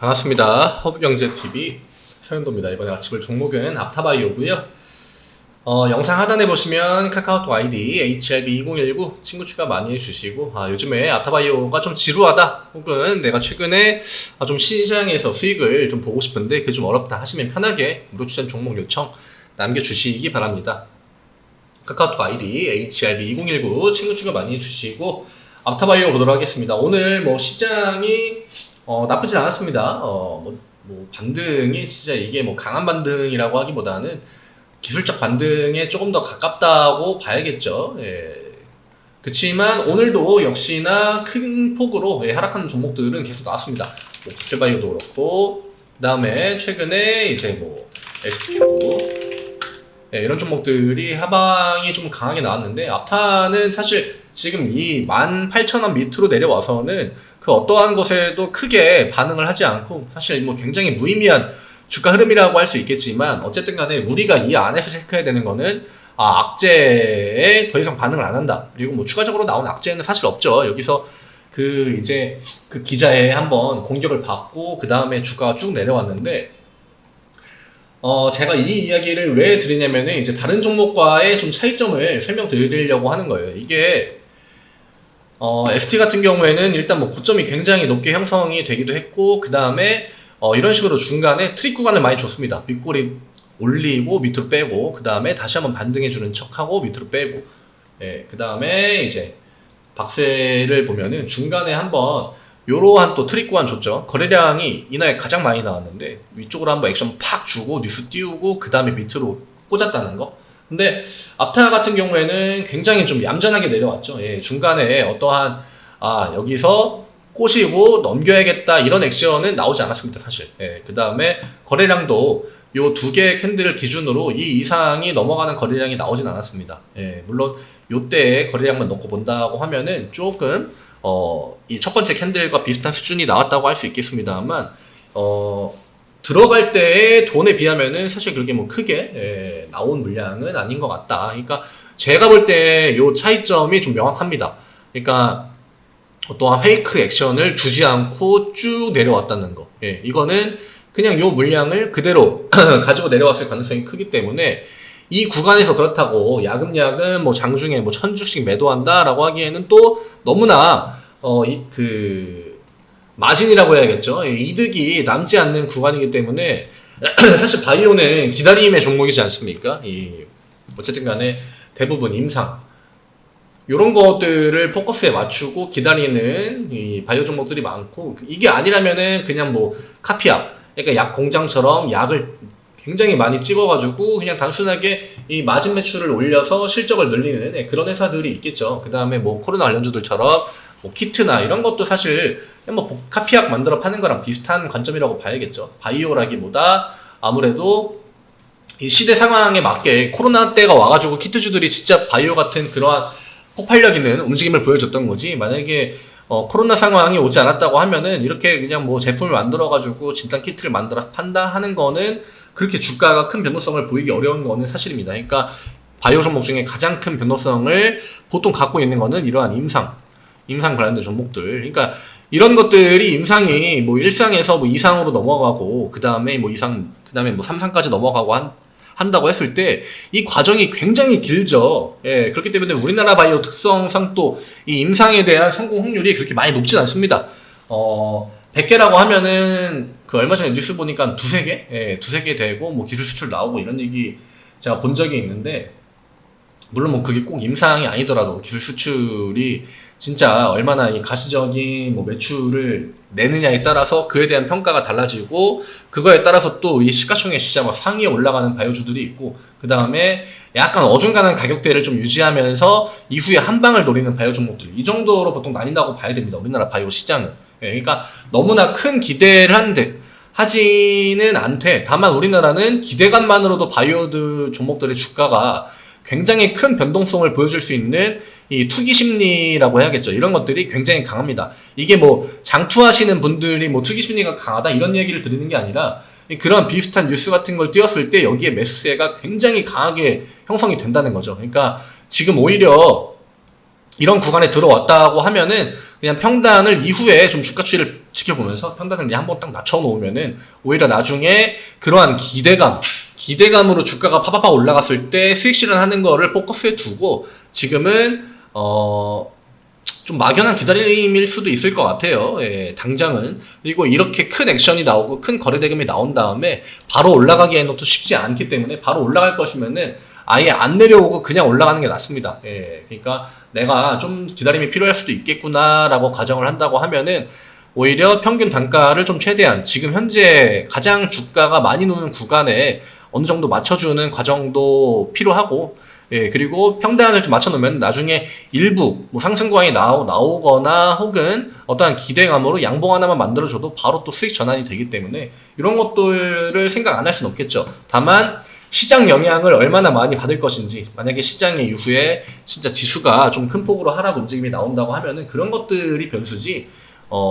반갑습니다. 허브경제TV 서현도입니다. 이번에 아침을 종목은 앞타바이오고요. 영상 하단에 보시면 카카오톡 아이디 HRB2019 친구 추가 많이 해주시고, 요즘에 앞타바이오가 좀 지루하다, 혹은 내가 최근에 좀 시장에서 수익을 좀 보고 싶은데 그게 좀 어렵다 하시면 편하게 무료 추천 종목 요청 남겨주시기 바랍니다. 카카오톡 아이디 HRB2019 친구 추가 많이 해주시고, 앞타바이오 보도록 하겠습니다. 오늘 뭐 시장이 나쁘진 않았습니다. 반등이 진짜 이게 뭐 강한 반등이라고 하기보다는 기술적 반등에 조금 더 가깝다고 봐야겠죠. 예. 그치만 오늘도 역시나 큰 폭으로 하락하는 종목들은 계속 나왔습니다. 박셀바이오도 그렇고, 그 다음에 최근에 이제 뭐 STQ 이런 종목들이 하방이 좀 강하게 나왔는데, 앞타는 사실 지금 이 18,000원 밑으로 내려와서는 그 어떠한 것에도 크게 반응을 하지 않고, 사실 뭐 굉장히 무의미한 주가 흐름이라고 할 수 있겠지만, 어쨌든 간에 우리가 이 안에서 체크해야 되는 거는 악재에 더 이상 반응을 안 한다. 그리고 뭐 추가적으로 나온 악재는 사실 없죠. 여기서 그 기자의 한번 공격을 받고 그 다음에 주가가 쭉 내려왔는데, 제가 이 이야기를 왜 드리냐면은 이제 다른 종목과의 좀 차이점을 설명드리려고 하는 거예요. 이게 ST 같은 경우에는 일단 뭐 고점이 굉장히 높게 형성이 되기도 했고, 그 다음에 이런 식으로 중간에 트릭 구간을 많이 줬습니다. 윗꼬리 올리고 밑으로 빼고, 그 다음에 다시 한번 반등해주는 척하고 밑으로 빼고, 그 다음에 이제 박스를 보면은 중간에 한번 요러한 또 트릭 구간 줬죠. 거래량이 이날 가장 많이 나왔는데 위쪽으로 한번 액션 팍 주고 뉴스 띄우고 그 다음에 밑으로 꽂았다는 거. 근데 앞타 같은 경우에는 굉장히 좀 얌전하게 내려왔죠. 중간에 어떠한 여기서 꼬시고 넘겨야겠다 이런 액션은 나오지 않았습니다, 사실. 그 다음에 거래량도 요 두 개의 캔들을 기준으로 이 이상이 넘어가는 거래량이 나오진 않았습니다. 물론 요때의 거래량만 놓고 본다고 하면은 조금 이 첫 번째 캔들과 비슷한 수준이 나왔다고 할 수 있겠습니다만, 들어갈 때의 돈에 비하면은 사실 그렇게 뭐 크게 나온 물량은 아닌 것 같다. 그러니까 제가 볼 때 요 차이점이 좀 명확합니다. 그러니까 어떠한 페이크 액션을 주지 않고 쭉 내려왔다는 거. 이거는 그냥 요 물량을 그대로 가지고 내려왔을 가능성이 크기 때문에, 이 구간에서 그렇다고 야금야금 뭐 장중에 뭐 1000주씩 매도한다라고 하기에는 또 너무나 마진이라고 해야겠죠. 이득이 남지 않는 구간이기 때문에 사실 바이오는 기다림의 종목이지 않습니까? 어쨌든 간에 대부분 임상 요런 것들을 포커스에 맞추고 기다리는 이 바이오 종목들이 많고, 이게 아니라면은 그냥 뭐 카피약, 그러니까 약 공장처럼 약을 굉장히 많이 찍어가지고 그냥 단순하게 이 마진 매출을 올려서 실적을 늘리는 그런 회사들이 있겠죠. 그 다음에 뭐 코로나 관련주들처럼 뭐 키트나 이런 것도 사실 뭐 카피약 만들어 파는 거랑 비슷한 관점이라고 봐야겠죠. 바이오라기보다 아무래도 이 시대 상황에 맞게 코로나 때가 와가지고 키트주들이 진짜 바이오 같은 그러한 폭발력 있는 움직임을 보여줬던 거지, 만약에 코로나 상황이 오지 않았다고 하면은 이렇게 그냥 뭐 제품을 만들어가지고 진단 키트를 만들어서 판다 하는 거는 그렇게 주가가 큰 변동성을 보이기 어려운 거는 사실입니다. 그러니까 바이오 종목 중에 가장 큰 변동성을 보통 갖고 있는 거는 이러한 임상 관련된 종목들. 그러니까 이런 것들이 임상이 뭐 1상에서 뭐 2상으로 넘어가고, 그 다음에 뭐 2상, 그 다음에 뭐 3상까지 넘어가고 한다고 했을 때 이 과정이 굉장히 길죠. 그렇기 때문에 우리나라 바이오 특성상 또 이 임상에 대한 성공 확률이 그렇게 많이 높진 않습니다. 100개라고 하면은 그 얼마 전에 뉴스 보니까 두세 개 되고 뭐 기술 수출 나오고 이런 얘기 제가 본 적이 있는데, 물론 뭐 그게 꼭 임상이 아니더라도 기술 수출이 진짜 얼마나 이 가시적인 뭐 매출을 내느냐에 따라서 그에 대한 평가가 달라지고, 그거에 따라서 또 이 시가총액 시장 상위에 올라가는 바이오주들이 있고, 그 다음에 약간 어중간한 가격대를 좀 유지하면서 이후에 한 방을 노리는 바이오 종목들, 이 정도로 보통 나뉜다고 봐야 됩니다, 우리나라 바이오 시장은. 그러니까 너무나 큰 기대를 하지는 않되, 다만 우리나라는 기대감만으로도 바이오드 종목들의 주가가 굉장히 큰 변동성을 보여줄 수 있는 이 투기 심리라고 해야겠죠. 이런 것들이 굉장히 강합니다. 이게 뭐 장투하시는 분들이 뭐 투기 심리가 강하다 이런 얘기를 드리는 게 아니라, 그런 비슷한 뉴스 같은 걸 띄웠을 때 여기에 매수세가 굉장히 강하게 형성이 된다는 거죠. 그러니까 지금 오히려 이런 구간에 들어왔다고 하면은 그냥 평단을 이후에 좀 주가 추이를 지켜보면서 평단을 그냥 한번 딱 낮춰놓으면은 오히려 나중에 그러한 기대감으로 주가가 파파파 올라갔을 때 수익 실현하는 거를 포커스에 두고 지금은 좀 막연한 기다림일 수도 있을 것 같아요. 예, 당장은. 그리고 이렇게 큰 액션이 나오고 큰 거래 대금이 나온 다음에 바로 올라가기에는 또 쉽지 않기 때문에 바로 올라갈 것이면은 아예 안 내려오고 그냥 올라가는 게 낫습니다. 예, 그러니까 내가 좀 기다림이 필요할 수도 있겠구나라고 가정을 한다고 하면은 오히려 평균 단가를 좀 최대한 지금 현재 가장 주가가 많이 노는 구간에 어느 정도 맞춰주는 과정도 필요하고, 예, 그리고 평단을 좀 맞춰놓으면 나중에 일부 뭐 상승 구간이 나오거나 혹은 어떠한 기대감으로 양봉 하나만 만들어줘도 바로 또 수익 전환이 되기 때문에 이런 것들을 생각 안 할 수는 없겠죠. 다만 시장 영향을 얼마나 많이 받을 것인지, 만약에 시장의 이후에 진짜 지수가 좀 큰 폭으로 하락 움직임이 나온다고 하면은 그런 것들이 변수지,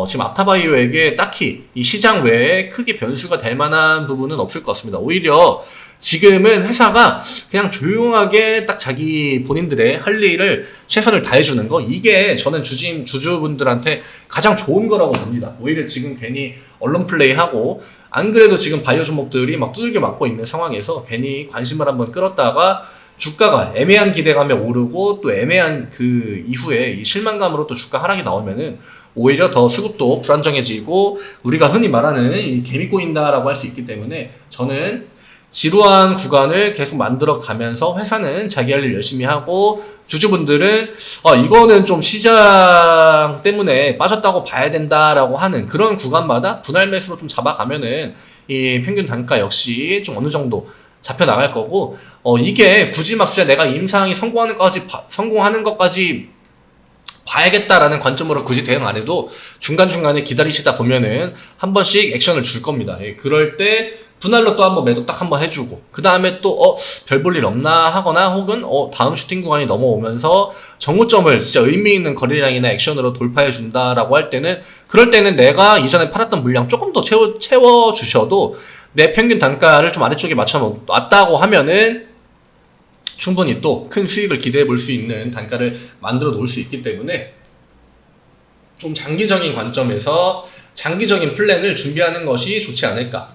지금 앞타바이오에게 딱히 이 시장 외에 크게 변수가 될 만한 부분은 없을 것 같습니다. 오히려 지금은 회사가 그냥 조용하게 딱 자기 본인들의 할 일을 최선을 다해주는 거, 이게 저는 주주분들한테 가장 좋은 거라고 봅니다. 오히려 지금 괜히 언론 플레이하고 안 그래도 지금 바이오 종목들이 막 두들겨 맞고 있는 상황에서 괜히 관심을 한번 끌었다가 주가가 애매한 기대감에 오르고 또 애매한 그 이후에 이 실망감으로 또 주가 하락이 나오면은 오히려 더 수급도 불안정해지고 우리가 흔히 말하는 이 개미 꼬인다라고 할 수 있기 때문에 저는 지루한 구간을 계속 만들어 가면서 회사는 자기 할 일 열심히 하고 주주분들은 이거는 좀 시장 때문에 빠졌다고 봐야 된다라고 하는 그런 구간마다 분할 매수로 좀 잡아가면은 이 평균 단가 역시 좀 어느 정도 잡혀 나갈 거고, 이게 굳이 막 진짜 내가 임상이 성공하는 것까지 봐야겠다라는 관점으로 굳이 대응 안 해도 중간중간에 기다리시다 보면은 한 번씩 액션을 줄 겁니다. 예, 그럴 때 분할로 또 한번 매도 딱 한번 해주고 그 다음에 또 별 볼 일 없나 하거나 혹은 다음 슈팅 구간이 넘어오면서 정고점을 진짜 의미 있는 거래량이나 액션으로 돌파해 준다라고 할 때는, 그럴 때는 내가 이전에 팔았던 물량 조금 더 채워 주셔도 내 평균 단가를 좀 아래쪽에 맞춰 놨다고 하면은 충분히 또 큰 수익을 기대해 볼 수 있는 단가를 만들어 놓을 수 있기 때문에 좀 장기적인 관점에서 장기적인 플랜을 준비하는 것이 좋지 않을까.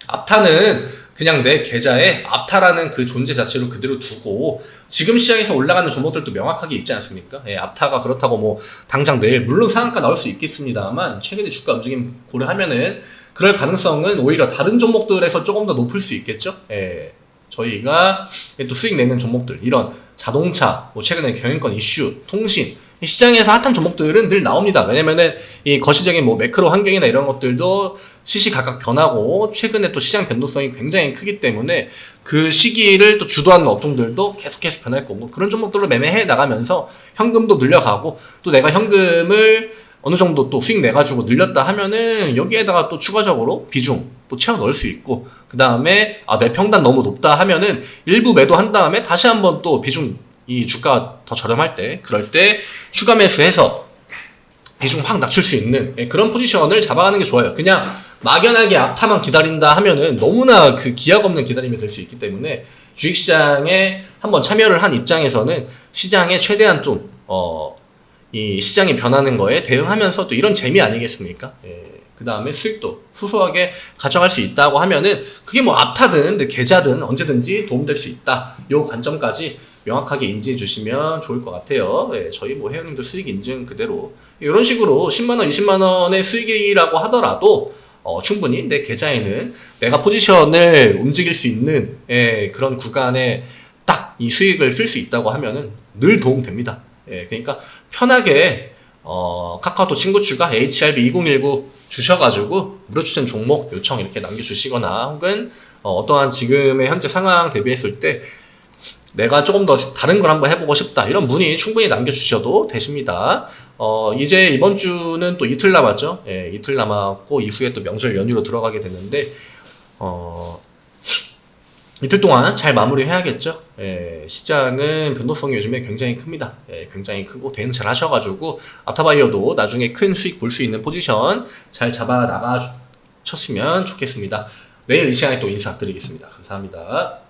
앞타는 그냥 내 계좌에 앞타라는 그 존재 자체로 그대로 두고 지금 시장에서 올라가는 종목들도 명확하게 있지 않습니까? 예, 앞타가 그렇다고 뭐 당장 내일 물론 상한가 나올 수 있겠습니다만 최근에 주가 움직임 고려하면은 그럴 가능성은 오히려 다른 종목들에서 조금 더 높을 수 있겠죠? 예. 저희가 또 수익 내는 종목들, 이런 자동차, 뭐 최근에 경영권 이슈, 통신, 시장에서 핫한 종목들은 늘 나옵니다. 왜냐면은 이 거시적인 뭐 매크로 환경이나 이런 것들도 시시각각 변하고 최근에 또 시장 변동성이 굉장히 크기 때문에 그 시기를 또 주도하는 업종들도 계속해서 변할 거고, 그런 종목들을 매매해 나가면서 현금도 늘려가고 또 내가 현금을 어느 정도 또 수익 내가지고 늘렸다 하면은 여기에다가 또 추가적으로 비중 또 채워 넣을 수 있고, 그 다음에 내 평단 너무 높다 하면은 일부 매도한 다음에 다시 한번 또 비중, 이 주가가 더 저렴할 때 그럴 때 추가 매수해서 비중 확 낮출 수 있는 그런 포지션을 잡아가는 게 좋아요. 그냥 막연하게 앞타만 기다린다 하면은 너무나 그 기약 없는 기다림이 될 수 있기 때문에 주식시장에 한번 참여를 한 입장에서는 시장에 최대한 좀 이 시장이 변하는 거에 대응하면서 또 이런 재미 아니겠습니까? 예. 그 다음에 수익도 소소하게 가져갈 수 있다고 하면은 그게 뭐 앞타든 계좌든 언제든지 도움될 수 있다. 요 관점까지 명확하게 인지해 주시면 좋을 것 같아요. 예, 저희 뭐 회원님들 수익 인증 그대로 이런 식으로 10만원, 20만원의 수익이라고 하더라도 충분히 내 계좌에는 내가 포지션을 움직일 수 있는 그런 구간에 딱 이 수익을 쓸 수 있다고 하면은 늘 도움됩니다. 예, 그러니까 편하게 카카오톡 친구 추가 HRB 2019 주셔가지고 무료 추천 종목 요청 이렇게 남겨주시거나 혹은 어떠한 지금의 현재 상황 대비했을 때 내가 조금 더 다른 걸 한번 해보고 싶다 이런 문의 충분히 남겨주셔도 되십니다. 이제 이번 주는 또 이틀 남았죠. 예, 이틀 남았고 이후에 또 명절 연휴로 들어가게 되는데 이틀 동안 잘 마무리해야겠죠. 예, 시장은 변동성이 요즘에 굉장히 큽니다. 예, 굉장히 크고 대응 잘 하셔가지고 앞타바이어도 나중에 큰 수익 볼 수 있는 포지션 잘 잡아 나가셨으면 좋겠습니다. 내일 이 시간에 또 인사드리겠습니다. 감사합니다.